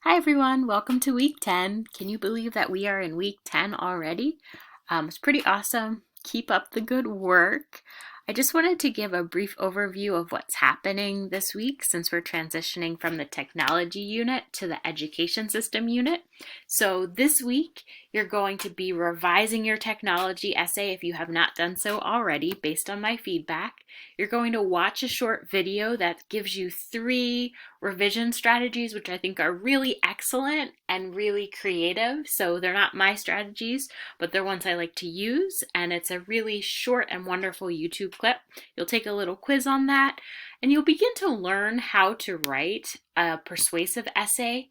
Hi everyone, welcome to week 10. Can you believe that we are in week 10 already? It's pretty awesome. Keep up the good work. I just wanted to give a brief overview of what's happening this week since we're transitioning from the technology unit to the education system unit. So this week, you're going to be revising your technology essay if you have not done so already based on my feedback. You're going to watch a short video that gives you 3 revision strategies, which I think are really excellent and really creative. So they're not my strategies, but they're ones I like to use, and it's a really short and wonderful YouTube clip. You'll take a little quiz on that, and you'll begin to learn how to write a persuasive essay.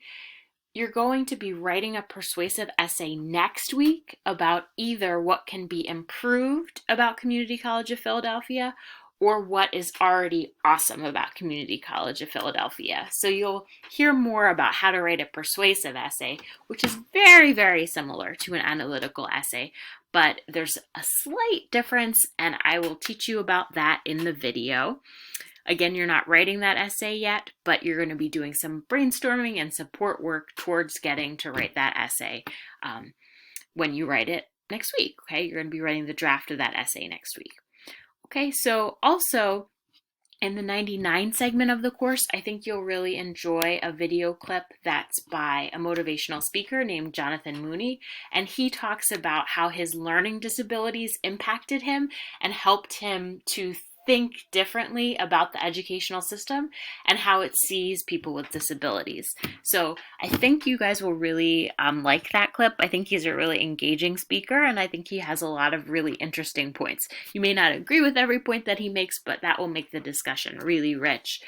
You're going to be writing a persuasive essay next week about either what can be improved about Community College of Philadelphia or what is already awesome about Community College of Philadelphia. So you'll hear more about how to write a persuasive essay, which is very, very similar to an analytical essay, but there's a slight difference, and I will teach you about that in the video. Again, you're not writing that essay yet, but you're going to be doing some brainstorming and support work towards getting to write that essay when you write it next week. Okay, you're going to be writing the draft of that essay next week. Okay, so also in the 99 segment of the course, I think you'll really enjoy a video clip that's by a motivational speaker named Jonathan Mooney, and he talks about how his learning disabilities impacted him and helped him to think differently about the educational system and how it sees people with disabilities. So I think you guys will really like that clip. I think he's a really engaging speaker, and I think he has a lot of really interesting points. You may not agree with every point that he makes, but that will make the discussion really rich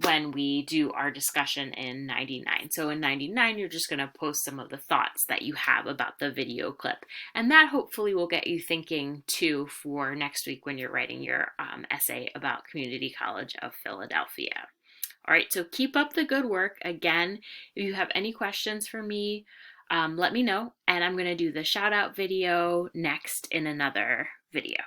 when we do our discussion in 99. So in 99, you're just going to post some of the thoughts that you have about the video clip. And that hopefully will get you thinking too for next week when you're writing your essay about Community College of Philadelphia. All right, so keep up the good work. Again, if you have any questions for me, let me know. And I'm going to do the shout out video next in another video.